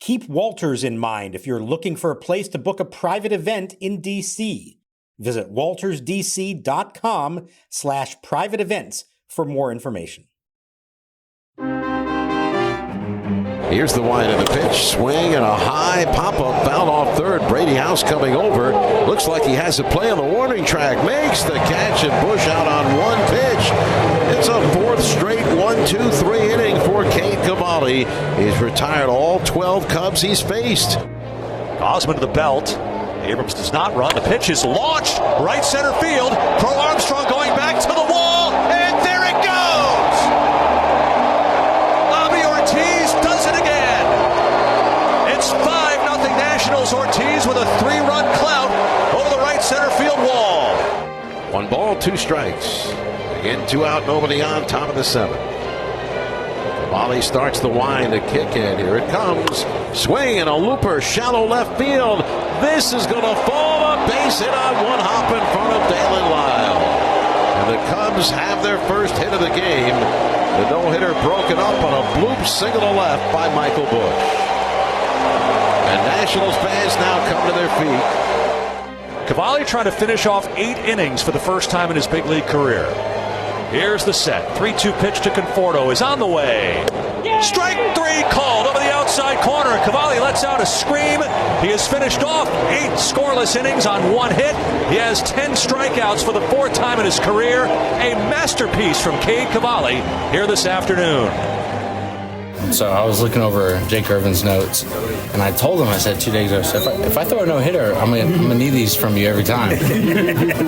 Keep Walters in mind if you're looking for a place to book a private event in D.C. Visit waltersdc.com/private events for more information. Here's the wind of the pitch. Swing and a high pop-up foul off third. Brady House coming over. Looks like he has a play on the warning track. Makes the catch and Bush out on one pitch. It's a fourth straight 1-2-3 inning for Cade Cavalli. He's retired all 12 Cubs he's faced. Osmond to the belt. Abrams does not run. The pitch is launched. Right center field. Crow Armstrong going back to the wall. And there it goes. Abimelec Ortiz does it again. It's 5-0 Nationals. Ortiz with a 3-run clout over the right center field wall. 1 ball, 2 strikes. Again, 2 out, nobody on, top of the 7th. Cavalli starts the wind, a kick in. Here it comes. Swing and a looper, shallow left field. This is going to fall. A base hit on one hop in front of Dalen Lyle. And the Cubs have their first hit of the game. The no-hitter broken up on a bloop single to left by Michael Bush. And Nationals fans now come to their feet. Cavalli trying to finish off 8 innings for the first time in his big league career. Here's the set. 3-2 pitch to Conforto is on the way. Strike 3 called over the outside corner. Cavalli lets out a scream. He has finished off 8 scoreless innings on 1 hit. He has 10 strikeouts for the 4th time in his career. A masterpiece from Cade Cavalli here this afternoon. So I was looking over Jake Irvin's notes, and I told him, I said 2 days ago, if I throw a no-hitter, I'm gonna need these from you every time.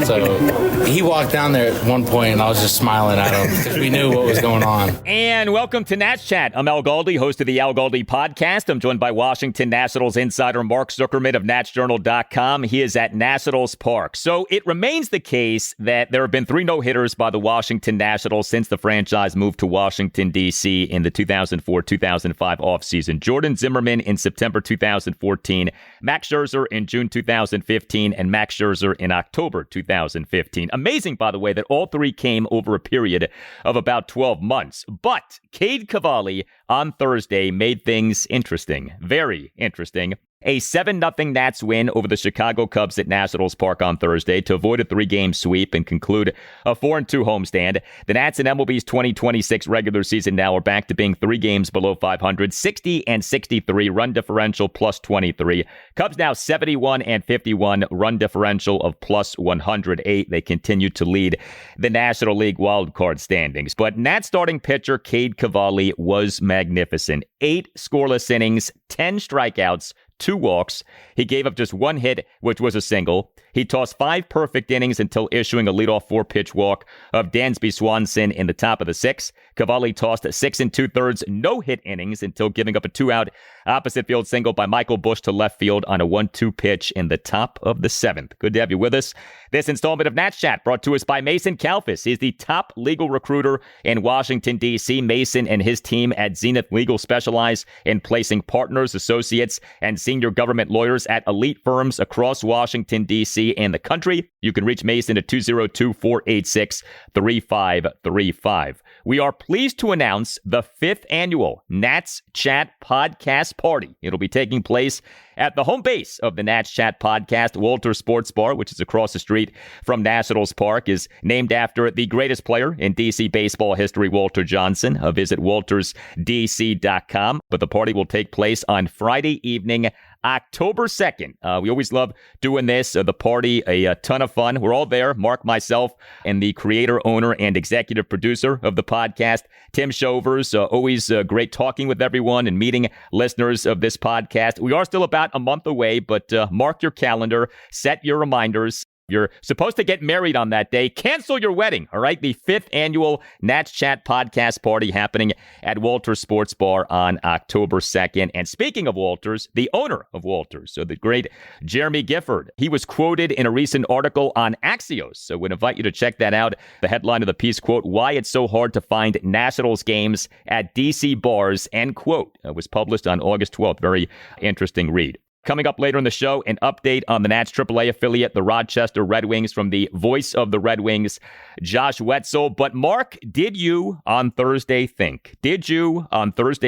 So he walked down there at one point, and I was just smiling at him because we knew what was going on. And welcome to Nats Chat. I'm Al Galdi, host of the Al Galdi podcast. I'm joined by Washington Nationals insider Mark Zuckerman of NatsJournal.com. He is at Nationals Park. So it remains the case that there have been 3 no-hitters by the Washington Nationals since the franchise moved to Washington, D.C. in the 2004-2005 offseason. Jordan Zimmerman in September 2014, Max Scherzer in June 2015, and Max Scherzer in October 2015. Amazing, by the way, that all 3 came over a period of about 12 months. But Cade Cavalli on Thursday made things interesting, very interesting. A 7-0 Nats win over the Chicago Cubs at Nationals Park on Thursday to avoid a 3-game sweep and conclude a 4-2 homestand. The Nats in MLB's 2026 regular season now are back to being 3 games below 500, 60-63, run differential plus 23. Cubs now 71-51, run differential of plus 108. They continue to lead the National League wildcard standings. But Nats starting pitcher Cade Cavalli was magnificent. 8 scoreless innings, 10 strikeouts, 2 walks. He gave up just 1 hit, which was a single. He tossed 5 perfect innings until issuing a leadoff 4-pitch walk of Dansby Swanson in the top of the 6th. Cavalli tossed 6 2/3 no-hit innings until giving up a 2-out opposite field single by Michael Bush to left field on a 1-2 pitch in the top of the 7th. Good to have you with us. This installment of Nats Chat brought to us by Mason Kalfas. He's the top legal recruiter in Washington, D.C. Mason and his team at Zenith Legal specialize in placing partners, associates, and senior government lawyers at elite firms across Washington, D.C. and the country. You can reach Mason at 202-486-3535. We are pleased to announce the 5th annual Nats Chat Podcast Party. It'll be taking place at the home base of the Nats Chat Podcast. Walter Sports Bar, which is across the street from Nationals Park, is named after the greatest player in D.C. baseball history, Walter Johnson. Visit waltersdc.com. But the party will take place on Friday evening, October 2nd. We always love doing this. The party, a ton of fun. We're all there. Mark, myself, and the creator, owner, and executive producer of the podcast, Tim Shovers. Always great talking with everyone and meeting listeners of this podcast. We are still about a month away, but mark your calendar, set your reminders. You're supposed to get married on that day. Cancel your wedding, all right? The 5th annual Nats Chat Podcast Party happening at Walters Sports Bar on October 2nd. And speaking of Walters, the owner of Walters, so the great Jeremy Gifford, he was quoted in a recent article on Axios. So would invite you to check that out. The headline of the piece, quote, "Why It's So Hard to Find Nationals Games at DC Bars," end quote. It was published on August 12th. Very interesting read. Coming up later in the show, an update on the Nats AAA affiliate, the Rochester Red Wings, from the voice of the Red Wings, Josh Whetzel. But Mark, did you on Thursday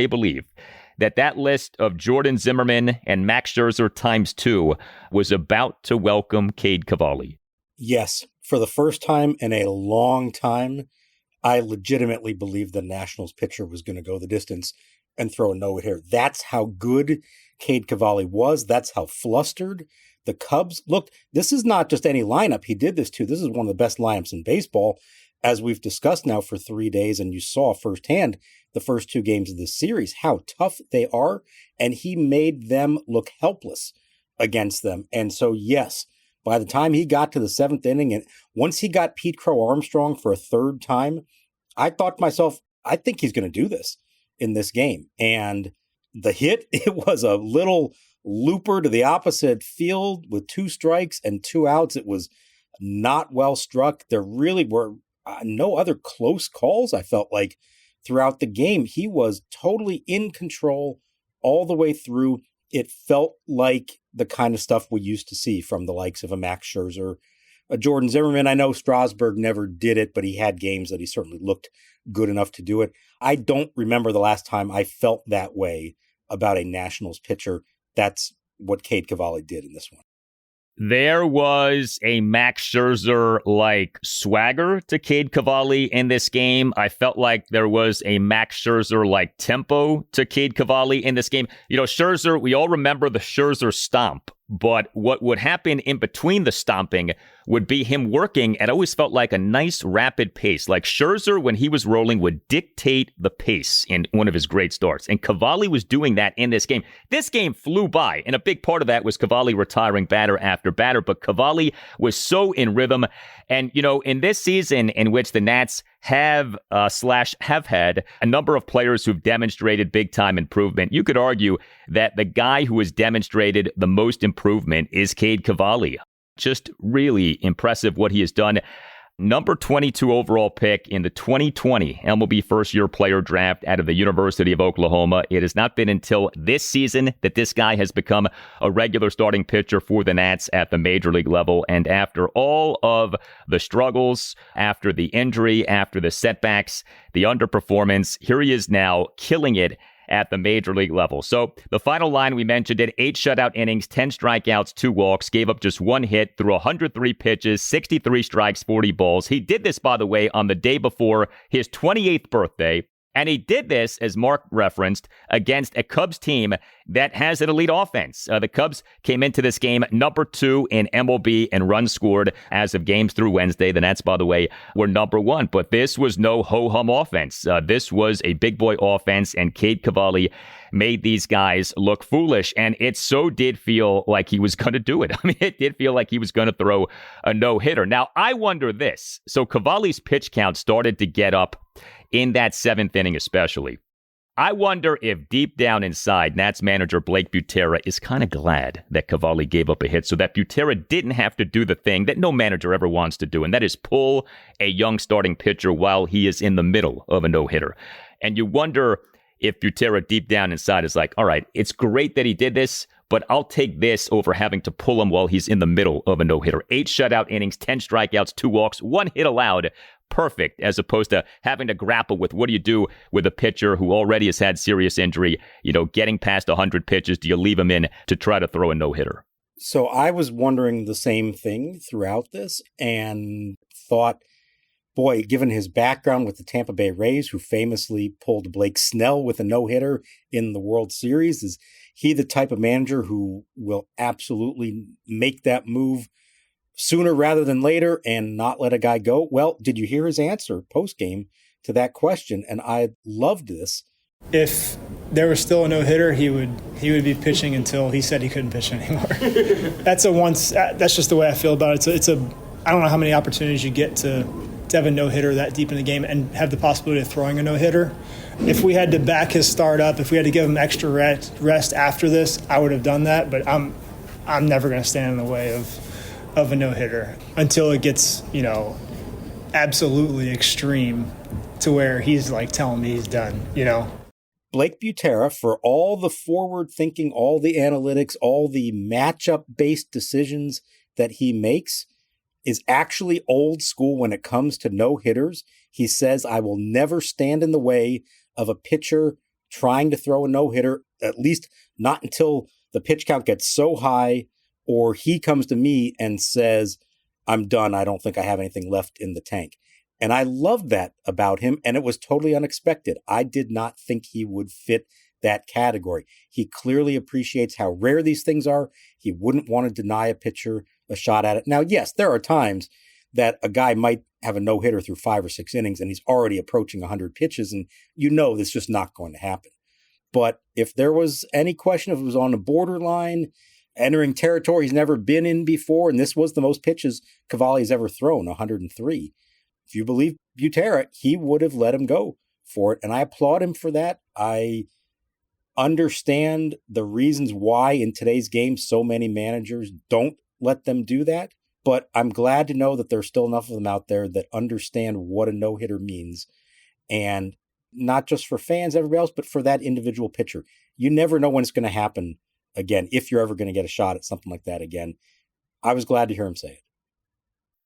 believe that list of Jordan Zimmermann and Max Scherzer ×2 was about to welcome Cade Cavalli? Yes. For the first time in a long time, I legitimately believed the Nationals pitcher was going to go the distance and throw a no-hitter. That's how good Cade Cavalli was. That's how flustered the Cubs looked. This is not just any lineup he did this to. This is one of the best lineups in baseball, as we've discussed now for 3 days, and you saw firsthand the first 2 games of this series, how tough they are, and he made them look helpless against them. And so, yes, by the time he got to the 7th inning, and once he got Pete Crow Armstrong for a 3rd time, I thought to myself, I think he's going to do this in this game. And the hit, it was a little looper to the opposite field with 2 strikes and 2 outs. It was not well struck. There really were no other close calls, I felt like, throughout the game. He was totally in control all the way through. It felt like the kind of stuff we used to see from the likes of a Max Scherzer, a Jordan Zimmermann. I know Strasburg never did it, but he had games that he certainly looked good enough to do it. I don't remember the last time I felt that way about a Nationals pitcher. That's what Cade Cavalli did in this one. There was a Max Scherzer-like swagger to Cade Cavalli in this game. I felt like there was a Max Scherzer-like tempo to Cade Cavalli in this game. You know, Scherzer, we all remember the Scherzer stomp, but what would happen in between the stomping would be him working at always felt like a nice rapid pace. Like Scherzer, when he was rolling, would dictate the pace in one of his great starts. And Cavalli was doing that in this game. This game flew by, and a big part of that was Cavalli retiring batter after batter. But Cavalli was so in rhythm. And, you know, in this season in which the Nats have had a number of players who've demonstrated big-time improvement, you could argue that the guy who has demonstrated the most improvement is Cade Cavalli. Just really impressive what he has done. Number 22 overall pick in the 2020 MLB first-year player draft out of the University of Oklahoma. It has not been until this season that this guy has become a regular starting pitcher for the Nats at the major league level. And after all of the struggles, after the injury, after the setbacks, the underperformance, here he is now killing it at the major league level. So the final line, we mentioned it, 8 shutout innings, 10 strikeouts, 2 walks, gave up just 1 hit through 103 pitches, 63 strikes, 40 balls. He did this, by the way, on the day before his 28th birthday. And he did this, as Mark referenced, against a Cubs team that has an elite offense. The Cubs came into this game number 2 in MLB and runs scored as of games through Wednesday. The Nats, by the way, were number 1. But this was no ho-hum offense. This was a big boy offense, and Cade Cavalli made these guys look foolish. And it so did feel like he was going to do it. I mean, it did feel like he was going to throw a no-hitter. Now, I wonder this. So Cavalli's pitch count started to get up in that 7th inning especially. I wonder if deep down inside, Nats manager Blake Butera is kind of glad that Cavalli gave up a hit so that Butera didn't have to do the thing that no manager ever wants to do, and that is pull a young starting pitcher while he is in the middle of a no-hitter. And you wonder if Butera deep down inside is like, all right, it's great that he did this, but I'll take this over having to pull him while he's in the middle of a no-hitter. 8 shutout innings, 10 strikeouts, 2 walks, 1 hit allowed. Perfect, as opposed to having to grapple with what do you do with a pitcher who already has had serious injury, you know, getting past 100 pitches. Do you leave him in to try to throw a no-hitter? So I was wondering the same thing throughout this and thought, boy, given his background with the Tampa Bay Rays, who famously pulled Blake Snell with a no-hitter in the World Series, is he the type of manager who will absolutely make that move sooner rather than later and not let a guy go? Well, did you hear his answer post-game to that question? And I loved this. If there was still a no-hitter, he would be pitching until he said he couldn't pitch anymore. That's just the way I feel about it. I don't know how many opportunities you get to have a no-hitter that deep in the game and have the possibility of throwing a no-hitter. If we had to back his start up, if we had to give him extra rest after this, I would have done that. But I'm never going to stand in the way of a no-hitter until it gets, you know, absolutely extreme to where he's like telling me he's done, you know. Blake Butera, for all the forward thinking, all the analytics, all the matchup-based decisions that he makes, is actually old school when it comes to no-hitters. He says, I will never stand in the way of a pitcher trying to throw a no-hitter, at least not until the pitch count gets so high or he comes to me and says, I'm done. I don't think I have anything left in the tank. And I loved that about him, and it was totally unexpected. I did not think he would fit that category. He clearly appreciates how rare these things are. He wouldn't want to deny a pitcher a shot at it. Now, yes, there are times that a guy might have a no-hitter through 5 or 6 innings and he's already approaching 100 pitches, and you know this is just not going to happen. But if there was any question, if it was on the borderline, entering territory he's never been in before, and this was the most pitches Cavalli has ever thrown, 103, if you believe Butera, he would have let him go for it, and I applaud him for that. I understand the reasons why in today's game so many managers don't let them do that, but I'm glad to know that there's still enough of them out there that understand what a no-hitter means, and not just for fans, everybody else, but for that individual pitcher. You never know when it's going to happen again, if you're ever going to get a shot at something like that again. I was glad to hear him say it.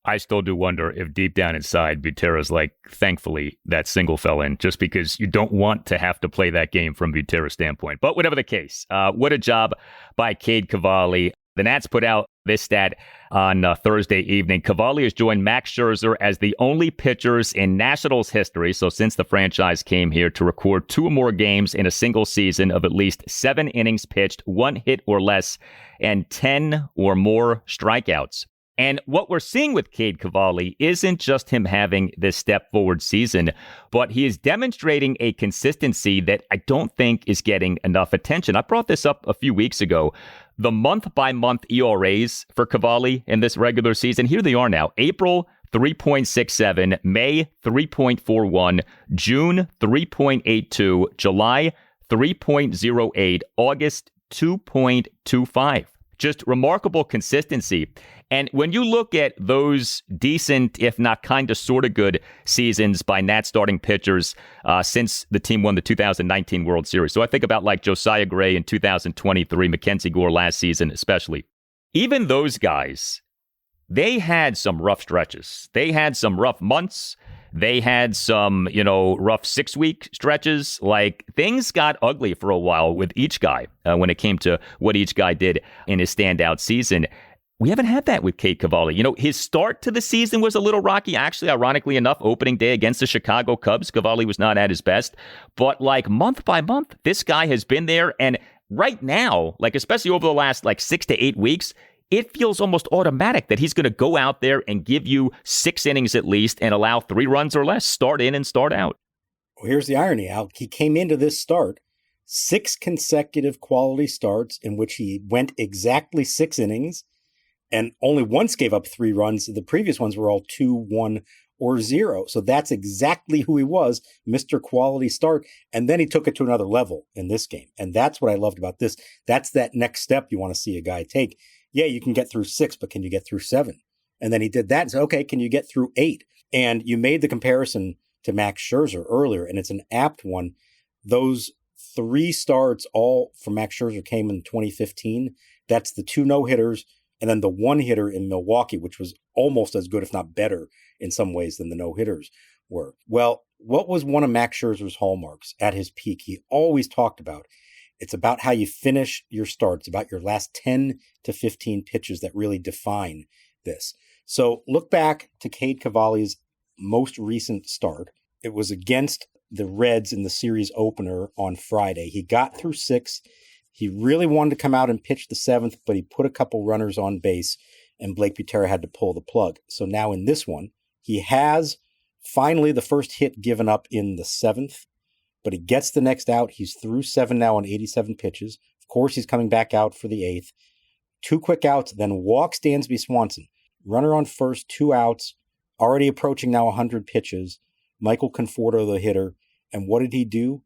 I still do wonder if deep down inside, Butera's like, thankfully, that single fell in, just because you don't want to have to play that game from Butera's standpoint. But whatever the case, what a job by Cade Cavalli. The Nats put out this stat on Thursday evening. Cavalli has joined Max Scherzer as the only pitchers in Nationals history, so since the franchise came here, to record 2 or more games in a single season of at least 7 innings pitched, 1 hit or less, and 10 or more strikeouts. And what we're seeing with Cade Cavalli isn't just him having this step forward season, but he is demonstrating a consistency that I don't think is getting enough attention. I brought this up a few weeks ago. The month-by-month ERAs for Cavalli in this regular season, here they are now. April, 3.67, May, 3.41, June, 3.82, July, 3.08, August, 2.25. Just remarkable consistency. And when you look at those decent, if not kind of sort of good seasons by Nats starting pitchers since the team won the 2019 World Series. So I think about like Josiah Gray in 2023, Mackenzie Gore last season especially. Even those guys, they had some rough stretches. They had some rough months. They had some, rough 6-week stretches. Like, things got ugly for a while with each guy when it came to what each guy did in his standout season. We haven't had that with Cade Cavalli. His start to the season was a little rocky. Actually, ironically enough, opening day against the Chicago Cubs, Cavalli was not at his best. But like month by month, this guy has been there. And right now, like especially over the last 6 to 8 weeks, it feels almost automatic that he's going to go out there and give you 6 innings at least and allow 3 runs or less, start in and start out. Well, here's the irony, Al. He came into this start 6 consecutive quality starts in which he went exactly 6 innings and only once gave up 3 runs. The previous ones were all 2, 1, or 0. So that's exactly who he was, Mr. Quality Start. And then he took it to another level in this game. And that's what I loved about this. That's that next step you want to see a guy take. Yeah, you can get through 6, but can you get through 7? And then he did that and said, okay, can you get through 8? And you made the comparison to Max Scherzer earlier, and it's an apt one. Those 3 starts all from Max Scherzer came in 2015. That's the 2 no-hitters, and then the 1-hitter in Milwaukee, which was almost as good, if not better, in some ways than the no-hitters were. Well, what was one of Max Scherzer's hallmarks at his peak? He always talked about it's about how you finish your start. It's about your last 10 to 15 pitches that really define this. So look back to Cade Cavalli's most recent start. It was against the Reds in the series opener on Friday. He got through 6. He really wanted to come out and pitch the 7th, but he put a couple runners on base, and Blake Butera had to pull the plug. So now in this one, he has finally the first hit given up in the 7th. But he gets the next out. He's through 7 now on 87 pitches. Of course, he's coming back out for the 8th. 2 quick outs, then walks Dansby Swanson. Runner on first, 2 outs, already approaching now 100 pitches. Michael Conforto, the hitter. And what did he do?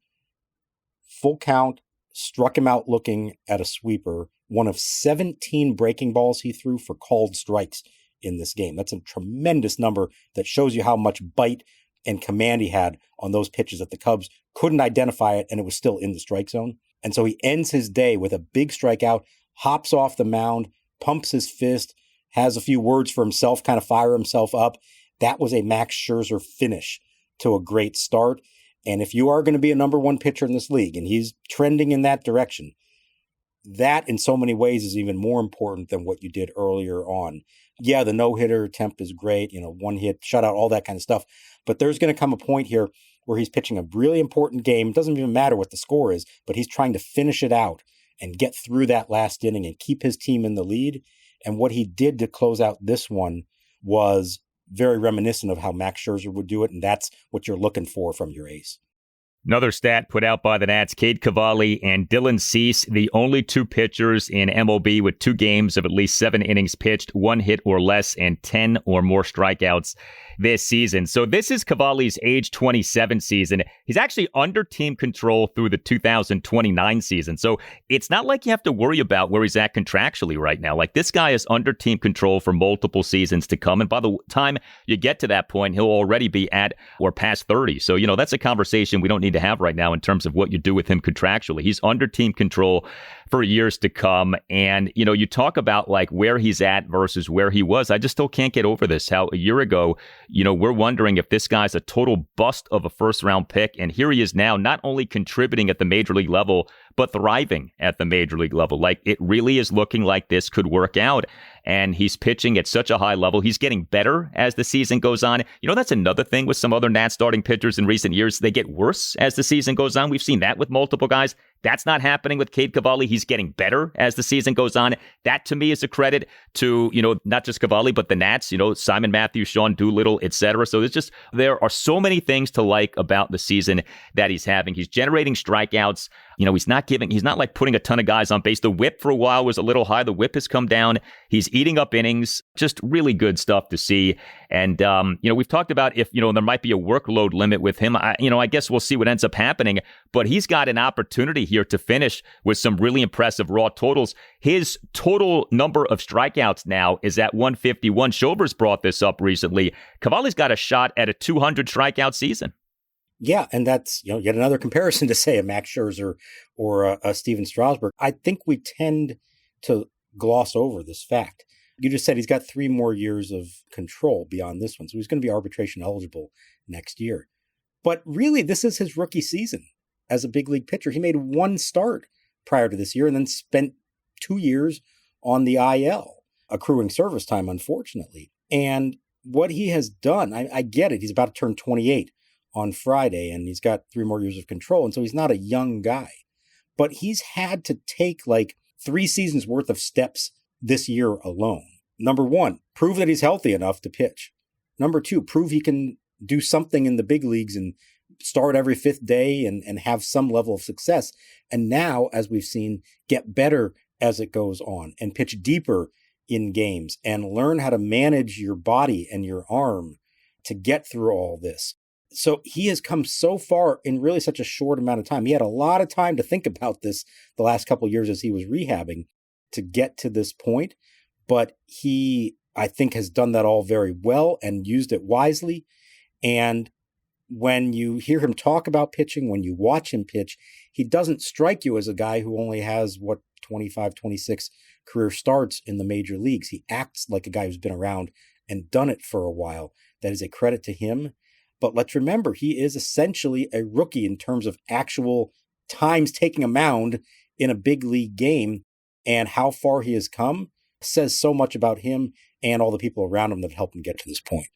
Full count, struck him out looking at a sweeper. One of 17 breaking balls he threw for called strikes in this game. That's a tremendous number that shows you how much bite and command he had on those pitches that the Cubs couldn't identify it, and it was still in the strike zone. And so he ends his day with a big strikeout, hops off the mound, pumps his fist, has a few words for himself, kind of fire himself up. That was a Max Scherzer finish to a great start. And if you are going to be a number one pitcher in this league, and he's trending in that direction, that in so many ways is even more important than what you did earlier on. Yeah, the no-hitter attempt is great, one hit, shutout, all that kind of stuff. But there's going to come a point here where he's pitching a really important game. It doesn't even matter what the score is, but he's trying to finish it out and get through that last inning and keep his team in the lead. And what he did to close out this one was very reminiscent of how Max Scherzer would do it, and that's what you're looking for from your ace. Another stat put out by the Nats, Cade Cavalli and Dylan Cease, the only two pitchers in MLB with 2 games of at least 7 innings pitched, 1 hit or less, and 10 or more strikeouts this season. So this is Cavalli's age 27 season. He's actually under team control through the 2029 season. So it's not like you have to worry about where he's at contractually right now. Like, this guy is under team control for multiple seasons to come. And by the time you get to that point, he'll already be at or past 30. So, that's a conversation we don't need to have right now in terms of what you do with him contractually. He's under team control for years to come. And, you talk about like where he's at versus where he was. I just still can't get over this. How a year ago, we're wondering if this guy's a total bust of a first round pick. And here he is now, not only contributing at the major league level, but thriving at the major league level. Like, it really is looking like this could work out. And he's pitching at such a high level. He's getting better as the season goes on. That's another thing with some other Nats starting pitchers in recent years. They get worse as the season goes on. We've seen that with multiple guys. That's not happening with Cade Cavalli. He's getting better as the season goes on. That, to me, is a credit to, not just Cavalli, but the Nats, Simon Matthews, Sean Doolittle, etc. So there are so many things to like about the season that he's having. He's generating strikeouts. He's not like putting a ton of guys on base. The whip for a while was a little high. The whip has come down. He's eating up innings. Just really good stuff to see. And, we've talked about if, there might be a workload limit with him. I guess we'll see what ends up happening. But he's got an opportunity here to finish with some really impressive raw totals. His total number of strikeouts now is at 151. Schober's brought this up recently. Cavalli's got a shot at a 200 strikeout season. Yeah, and that's yet another comparison to, say, a Max Scherzer or a Steven Strasburg. I think we tend to gloss over this fact. You just said he's got 3 more years of control beyond this one, so he's going to be arbitration eligible next year. But really, this is his rookie season as a big league pitcher. He made 1 start prior to this year and then spent 2 years on the IL, accruing service time, unfortunately. And what he has done, I get it. He's about to turn 28 on Friday, and he's got 3 more years of control. And so he's not a young guy, but he's had to take like 3 seasons worth of steps this year alone. Number 1, prove that he's healthy enough to pitch. Number 2, prove he can do something in the big leagues and start every 5th day and have some level of success. And now, as we've seen, get better as it goes on and pitch deeper in games and learn how to manage your body and your arm to get through all this. So he has come so far in really such a short amount of time. He had a lot of time to think about this the last couple of years as he was rehabbing to get to this point. But he, I think, has done that all very well and used it wisely. And when you hear him talk about pitching, when you watch him pitch, he doesn't strike you as a guy who only has, 25, 26 career starts in the major leagues. He acts like a guy who's been around and done it for a while. That is a credit to him. But let's remember, he is essentially a rookie in terms of actual times taking a mound in a big league game, and how far he has come says so much about him and all the people around him that helped him get to this point.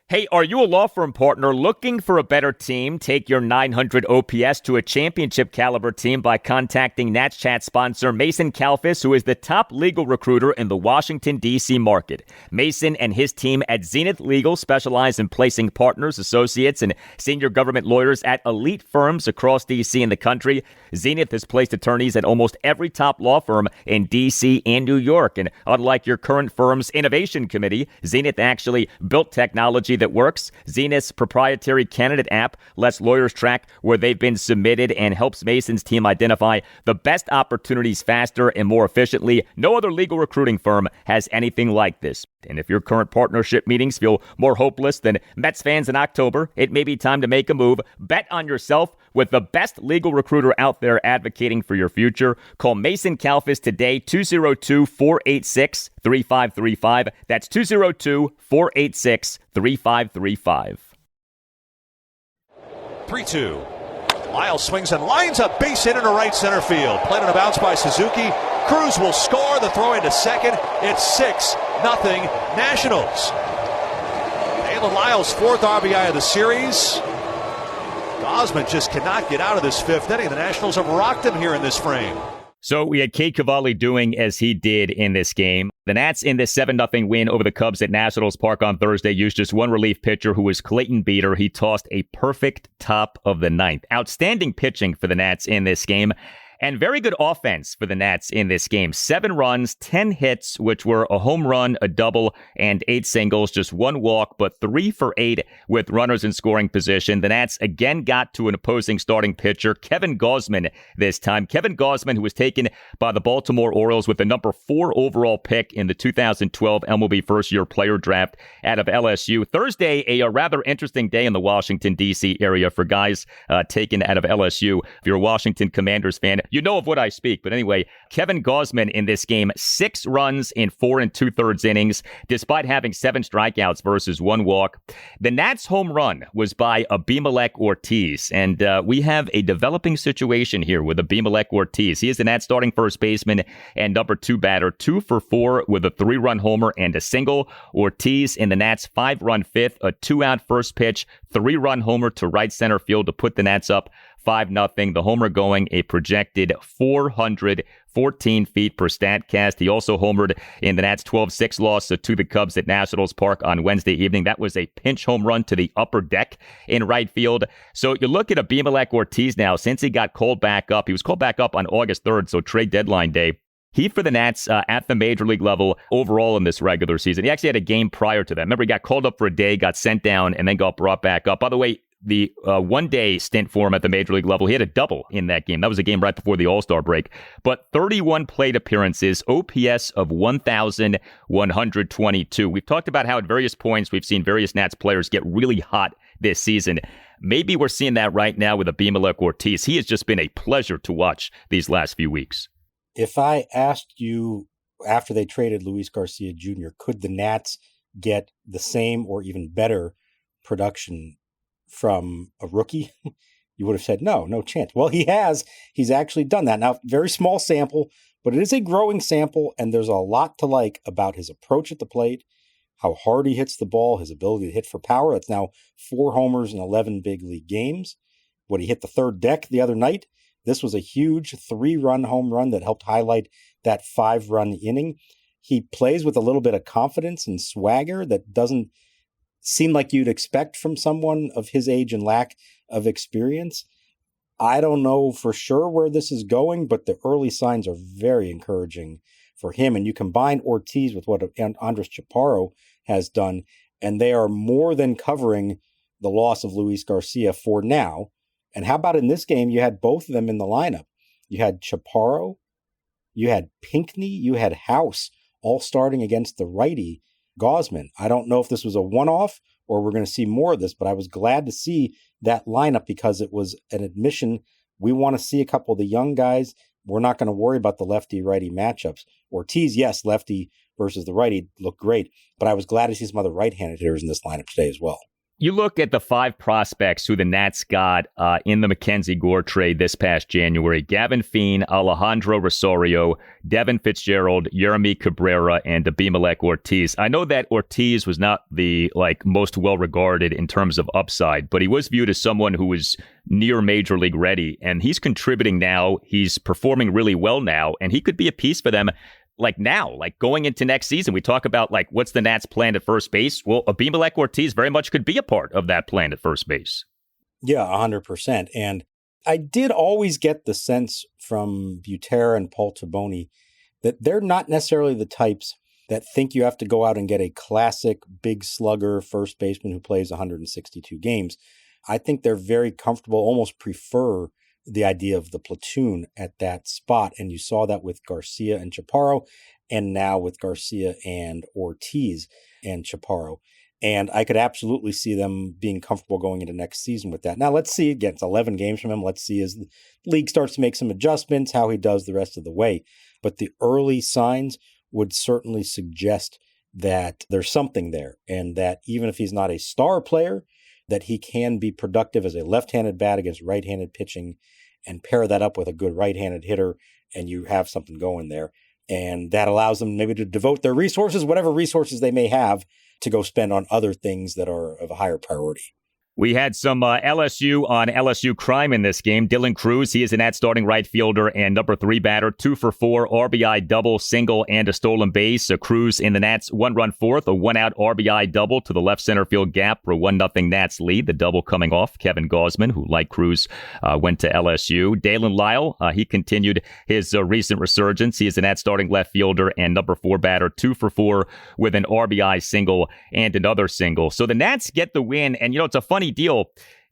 Hey, are you a law firm partner looking for a better team? Take your 900 OPS to a championship caliber team by contacting Nats Chat sponsor Mason Kalfas, who is the top legal recruiter in the Washington, D.C. market. Mason and his team at Zenith Legal specialize in placing partners, associates, and senior government lawyers at elite firms across D.C. and the country. Zenith has placed attorneys at almost every top law firm in D.C. and New York. And unlike your current firm's innovation committee, Zenith actually built technology that works. Zenith's proprietary candidate app lets lawyers track where they've been submitted and helps Mason's team identify the best opportunities faster and more efficiently. No other legal recruiting firm has anything like this. And if your current partnership meetings feel more hopeless than Mets fans in October, it may be time to make a move. Bet on yourself with the best legal recruiter out there advocating for your future. Call Mason Kalfas today, 202-486-3700. 202-486-3535. That's 202-486-3535. 3-2. Miles swings and lines a base hit into right center field. Played on a bounce by Suzuki. Cruz will score. The throw into second. It's 6-0 Nationals. Taylor Lyles' 4th RBI of the series. Gausman just cannot get out of this 5th inning. The Nationals have rocked him here in this frame. So we had Cade Cavalli doing as he did in this game. The Nats in this 7-0 win over the Cubs at Nationals Park on Thursday used just one relief pitcher who was Clayton Beeter. He tossed a perfect top of the 9th. Outstanding pitching for the Nats in this game. And very good offense for the Nats in this game. 7 runs, 10 hits, which were a home run, a double, and 8 singles. Just 1 walk, but 3 for 8 with runners in scoring position. The Nats again got to an opposing starting pitcher, Kevin Gausman this time. Kevin Gausman, who was taken by the Baltimore Orioles with the number 4 overall pick in the 2012 MLB first-year player draft out of LSU. Thursday, a rather interesting day in the Washington, D.C. area for guys taken out of LSU. If you're a Washington Commanders fan, you know of what I speak. But anyway, Kevin Gausman in this game, 6 runs in 4 2/3 innings, despite having 7 strikeouts versus 1 walk. The Nats' home run was by Abimelec Ortiz. And we have a developing situation here with Abimelec Ortiz. He is the Nats starting first baseman and number 2 batter, 2 for 4 with a 3-run homer and a single. Ortiz in the Nats' 5-run 5th, a 2-out first pitch, 3-run homer to right center field to put the Nats up 5-0. The homer going a projected 414 feet per Statcast. He also homered in the Nats' 12-6 loss to the Cubs at Nationals Park on Wednesday evening. That was a pinch home run to the upper deck in right field. So you look at Abimelec Ortiz now, since he got called back up. He was called back up on August 3rd, so trade deadline day. He for the Nats at the major league level overall in this regular season. He actually had a game prior to that. Remember, he got called up for a day, got sent down, and then got brought back up. By the way, the one-day stint for him at the major league level, he had a double in that game. That was a game right before the All-Star break. But 31 plate appearances, OPS of 1,122. We've talked about how at various points we've seen various Nats players get really hot this season. Maybe we're seeing that right now with Abimelec Ortiz. He has just been a pleasure to watch these last few weeks. If I asked you after they traded Luis Garcia Jr., could the Nats get the same or even better production from a rookie, you would have said no chance. Well, he has. He's actually done that. Now, very small sample, but it is a growing sample, and there's a lot to like about his approach at the plate, how hard he hits the ball, his ability to hit for power. It's now 4 homers in 11 big league games. When he hit the third deck the other night, this was a huge 3-run home run that helped highlight that 5-run inning. He plays with a little bit of confidence and swagger that doesn't seem like you'd expect from someone of his age and lack of experience. I don't know for sure where this is going, but the early signs are very encouraging for him. And you combine Ortiz with what Andres Chaparro has done, and they are more than covering the loss of Luis Garcia for now. And how about in this game, you had both of them in the lineup. You had Chaparro, you had Pinckney, you had House, all starting against the righty Gausman. I don't know if this was a one-off or we're going to see more of this, but I was glad to see that lineup because it was an admission. We want to see a couple of the young guys. We're not going to worry about the lefty-righty matchups. Ortiz, yes, lefty versus the righty looked great, but I was glad to see some other right-handed hitters in this lineup today as well. You look at the 5 prospects who the Nats got in the Mackenzie Gore trade this past January: Gavin Feen, Alejandro Rosario, Devin Fitzgerald, Yeremy Cabrera, and Abimelec Ortiz. I know that Ortiz was not the most well-regarded in terms of upside, but he was viewed as someone who was near major league ready, and he's contributing now. He's performing really well now, and he could be a piece for them. Now, going into next season, we talk about what's the Nats' plan at first base. Well, Abimelec Ortiz very much could be a part of that plan at first base. Yeah, 100%. And I did always get the sense from Butera and Paul Taboni that they're not necessarily the types that think you have to go out and get a classic big slugger first baseman who plays 162 games. I think they're very comfortable, almost prefer the idea of the platoon at that spot. And you saw that with Garcia and Chaparro, and now with Garcia and Ortiz and Chaparro. And I could absolutely see them being comfortable going into next season with that. Now, let's see. Again, it's 11 games from him. Let's see as the league starts to make some adjustments, how he does the rest of the way. But the early signs would certainly suggest that there's something there, and that even if he's not a star player, that he can be productive as a left-handed bat against right-handed pitching, and pair that up with a good right-handed hitter, and you have something going there. And that allows them maybe to devote their resources, whatever resources they may have, to go spend on other things that are of a higher priority. We had some LSU on LSU crime in this game. Dylan Cruz, he is an at-starting right fielder and number 3 batter, 2 for 4, RBI double, single, and a stolen base. Cruz in the Nats 1-run fourth, a 1-out RBI double to the left center field gap for a 1-0 Nats lead. The double coming off Kevin Gausman, who, like Cruz, went to LSU. Dalen Lyle, he continued his recent resurgence. He is an at-starting left fielder and number 4 batter, 2 for 4 with an RBI single and another single. So the Nats get the win, and it's a funny deal.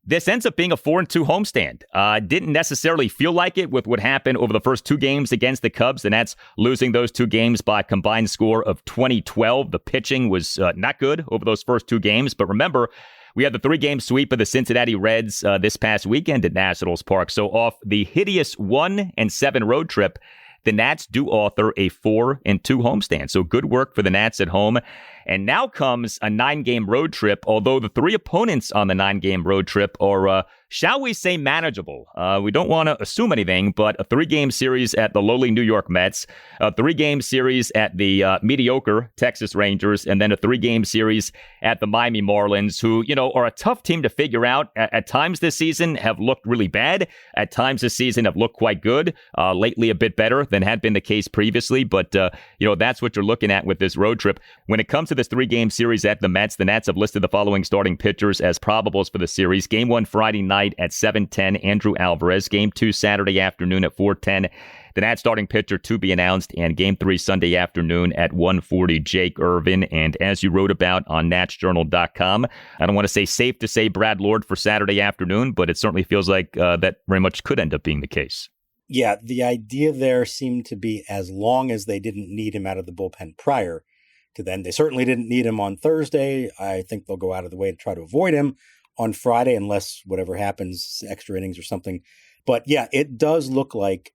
This ends up being a 4-2 homestand. Didn't necessarily feel like it with what happened over the first 2 games against the Cubs. The Nats losing those 2 games by a combined score of 20-12. The pitching was not good over those first 2 games. But remember, we had the 3-game sweep of the Cincinnati Reds this past weekend at Nationals Park. So off the hideous 1-7 road trip, the Nats do author a 4-2 homestand. So good work for the Nats at home. And now comes a 9-game road trip, although the 3 opponents on the 9-game road trip are, shall we say, manageable. We don't want to assume anything, but a 3-game series at the lowly New York Mets, a 3-game series at the mediocre Texas Rangers, and then a 3-game series at the Miami Marlins, who, are a tough team to figure out. At times this season have looked really bad. At times this season have looked quite good. Lately a bit better than had been the case previously, but, that's what you're looking at with this road trip. When it comes to this 3-game series at the Mets, the Nats have listed the following starting pitchers as probables for the series. Game 1 Friday night at 7:10, Andrew Alvarez. Game 2 Saturday afternoon at 4:10, the Nats starting pitcher to be announced. And Game 3 Sunday afternoon at 1:40, Jake Irvin. And as you wrote about on NatsJournal.com, I don't want to say safe to say Brad Lord for Saturday afternoon, but it certainly feels like that very much could end up being the case. Yeah, the idea there seemed to be as long as they didn't need him out of the bullpen prior to then. They certainly didn't need him on Thursday. I think they'll go out of the way to try to avoid him on Friday, unless whatever happens, extra innings or something. But yeah, it does look like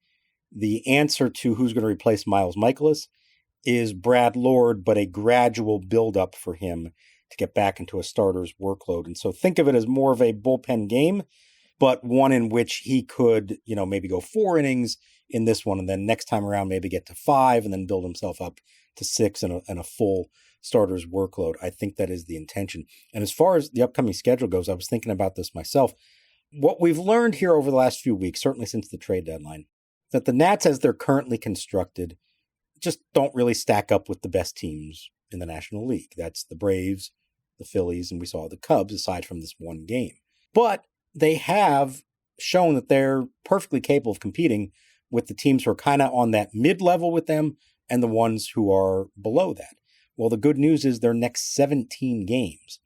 the answer to who's going to replace Miles Mikolas is Brad Lord, but a gradual buildup for him to get back into a starter's workload. And so think of it as more of a bullpen game, but one in which he could, maybe go 4 innings in this one, and then next time around maybe get to 5 and then build himself up to 6 and a full starter's workload. I think that is the intention. And as far as the upcoming schedule goes, I was thinking about this myself. What we've learned here over the last few weeks, certainly since the trade deadline, that the Nats, as they're currently constructed, just don't really stack up with the best teams in the National League. That's the Braves, the Phillies, and we saw the Cubs, aside from this one game. But they have shown that they're perfectly capable of competing with the teams who are kind of on that mid-level with them and the ones who are below that. Well, the good news is their next 17 games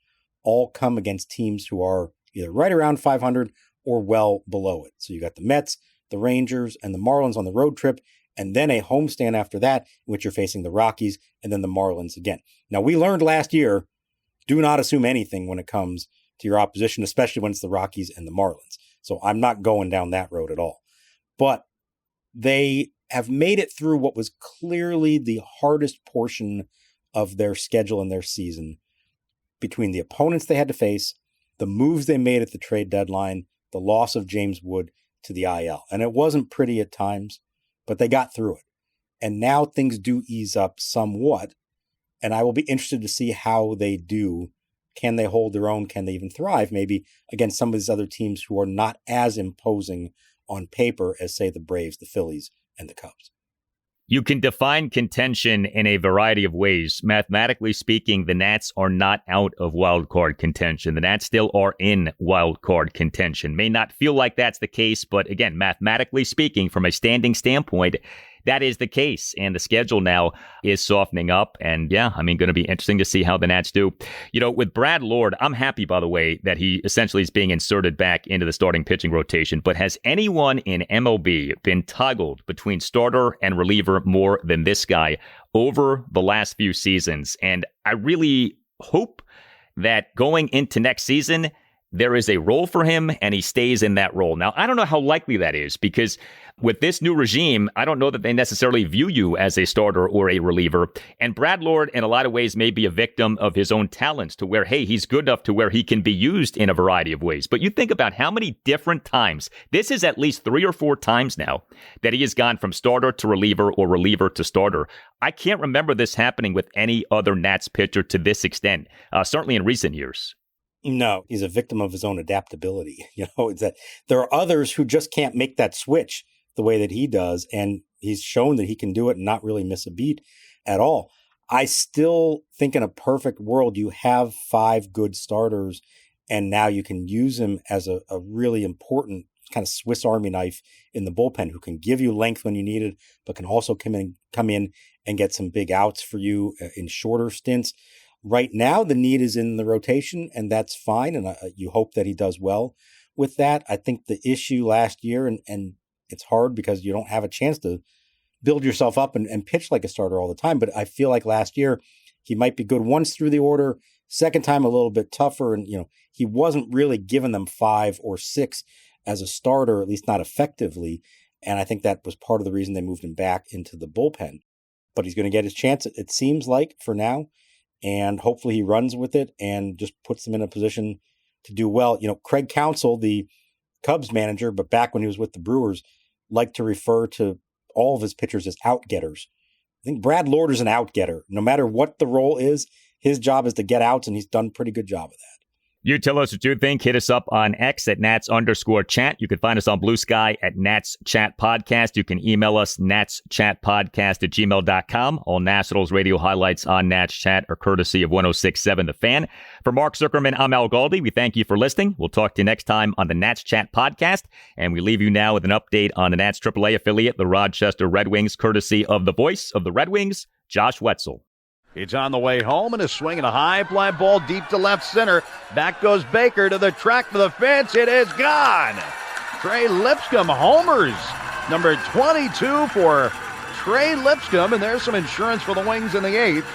all come against teams who are either right around 500 or well below it. So you got the Mets, the Rangers, and the Marlins on the road trip, and then a homestand after that, in which you're facing the Rockies and then the Marlins again. Now, we learned last year, do not assume anything when it comes to your opposition, especially when it's the Rockies and the Marlins. So I'm not going down that road at all. But they have made it through what was clearly the hardest portion of their schedule and their season, between the opponents they had to face, the moves they made at the trade deadline, the loss of James Wood to the IL. And it wasn't pretty at times, but they got through it. And now things do ease up somewhat. And I will be interested to see how they do. Can they hold their own? Can they even thrive maybe against some of these other teams who are not as imposing on paper as, say, the Braves, the Phillies, and the Cubs? You can define contention in a variety of ways. Mathematically speaking, the Nats are not out of wild card contention. The Nats still are in wild card contention. May not feel like that's the case, but again, mathematically speaking, from a standing standpoint, that is the case. And the schedule now is softening up. And yeah, going to be interesting to see how the Nats do. With Brad Lord, I'm happy, by the way, that he essentially is being inserted back into the starting pitching rotation. But has anyone in MLB been toggled between starter and reliever more than this guy over the last few seasons? And I really hope that going into next season, there is a role for him and he stays in that role. Now, I don't know how likely that is because with this new regime, I don't know that they necessarily view you as a starter or a reliever. And Brad Lord, in a lot of ways, may be a victim of his own talents to where, hey, he's good enough to where he can be used in a variety of ways. But you think about how many different times, this is at least 3 or 4 times now, that he has gone from starter to reliever or reliever to starter. I can't remember this happening with any other Nats pitcher to this extent, certainly in recent years. No, he's a victim of his own adaptability. It's that there are others who just can't make that switch the way that he does. And he's shown that he can do it and not really miss a beat at all. I still think in a perfect world, you have 5 good starters and now you can use him as a really important kind of Swiss Army knife in the bullpen who can give you length when you need it, but can also come in and get some big outs for you in shorter stints. Right now, the need is in the rotation, and that's fine. And you hope that he does well with that. I think the issue last year, and it's hard because you don't have a chance to build yourself up and pitch like a starter all the time. But I feel like last year, he might be good once through the order, second time a little bit tougher. And, he wasn't really giving them 5 or 6 as a starter, at least not effectively. And I think that was part of the reason they moved him back into the bullpen. But he's going to get his chance, it seems like, for now. And hopefully he runs with it and just puts them in a position to do well. Craig Counsell, the Cubs manager, but back when he was with the Brewers, liked to refer to all of his pitchers as out-getters. I think Brad Lord is an out-getter. No matter what the role is, his job is to get outs, and he's done a pretty good job of that. You tell us what you think. Hit us up on X at Nats_chat. You can find us on Blue Sky at Nats Chat Podcast. You can email us natschatpodcast@gmail.com. All Nationals radio highlights on Nats Chat are courtesy of 106.7 The Fan. For Mark Zuckerman, I'm Al Galdi. We thank you for listening. We'll talk to you next time on the Nats Chat Podcast. And we leave you now with an update on the Nats AAA affiliate, the Rochester Red Wings, courtesy of the voice of the Red Wings, Josh Whetzel. It's on the way home and a swing and a high fly ball deep to left center. Back goes Baker to the track for the fence. It is gone. Trey Lipscomb homers. Number 22 for Trey Lipscomb, and there's some insurance for the Wings in the 8th.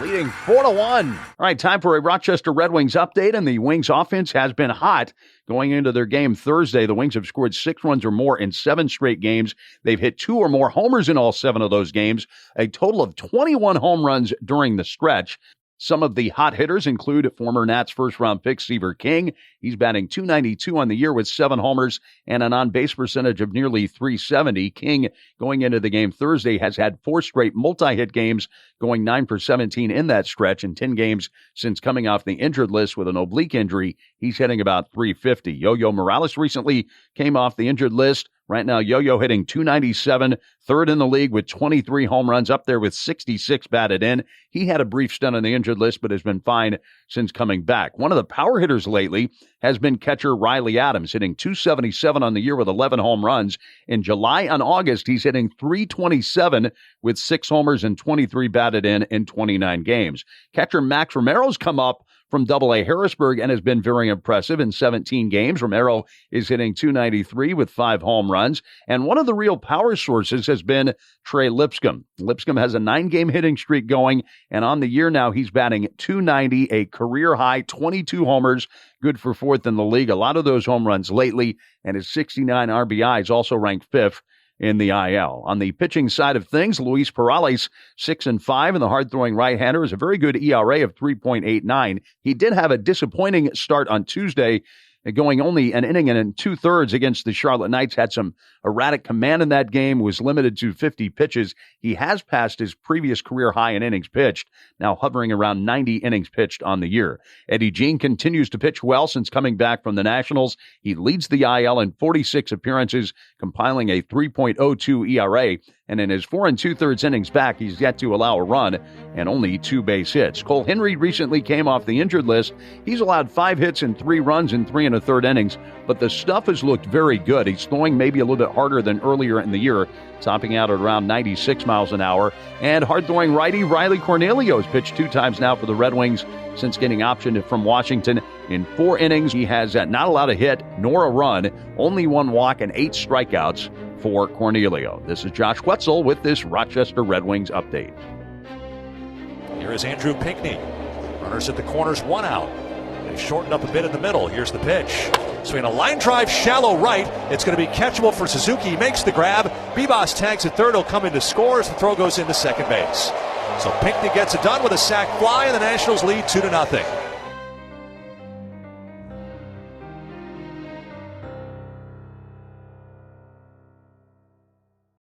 Leading 4-1. All right, time for a Rochester Red Wings update, and the Wings offense has been hot going into their game Thursday. The Wings have scored 6 runs or more in 7 straight games. They've hit 2 or more homers in all 7 of those games, a total of 21 home runs during the stretch. Some of the hot hitters include former Nats first-round pick Seaver King. He's batting .292 on the year with 7 homers and an on-base percentage of nearly .370. King, going into the game Thursday, has had 4 straight multi-hit games, going 9 for 17 in that stretch, in 10 games since coming off the injured list with an oblique injury. He's hitting about .350. Yo-Yo Morales recently came off the injured list. Right now, Yo-Yo hitting .297, third in the league with 23 home runs, up there with 66 batted in. He had a brief stint on the injured list, but has been fine since coming back. One of the power hitters lately has been catcher Riley Adams, hitting .277 on the year with 11 home runs. In July and August, he's hitting .327 with 6 homers and 23 batted in 29 games. Catcher Max Romero's come up from AA Harrisburg and has been very impressive in 17 games. Romero is hitting .293 with 5 home runs. And one of the real power sources has been Trey Lipscomb. Lipscomb has a 9-game hitting streak going, and on the year now he's batting .290, a career high 22 homers, good for 4th in the league. A lot of those home runs lately, and his 69 RBIs also ranked 5th in the IL. On the pitching side of things, Luis Perales, 6-5, and the hard-throwing right-hander has a very good ERA of 3.89. He did have a disappointing start on Tuesday, going only an inning and 2/3 against the Charlotte Knights. Had some erratic command in that game, was limited to 50 pitches. He has passed his previous career high in innings pitched, now hovering around 90 innings pitched on the year. Eddie Jean continues to pitch well since coming back from the Nationals. He leads the IL in 46 appearances, compiling a 3.02 ERA. And in his 4 2/3 innings back, he's yet to allow a run and only 2 base hits. Cole Henry recently came off the injured list. He's allowed 5 hits and 3 runs in 3 1/3 innings, but the stuff has looked very good. He's throwing maybe a little bit harder than earlier in the year, topping out at around 96 miles an hour. And hard-throwing righty Riley Cornelio has pitched 2 times now for the Red Wings since getting optioned from Washington. In 4 innings, he has not allowed a hit nor a run, only 1 walk and 8 strikeouts for Cornelio. This is Josh Whetzel with this Rochester Red Wings update. Here is Andrew Pinckney. Runners at the corners, 1 out. They shortened up a bit in the middle. Here's the pitch. Swinging a line drive shallow right. It's going to be catchable for Suzuki. He makes the grab. Bibas tags at third. He'll come in to score as the throw goes into second base. So Pinckney gets it done with a sac fly, and the Nationals lead 2-0.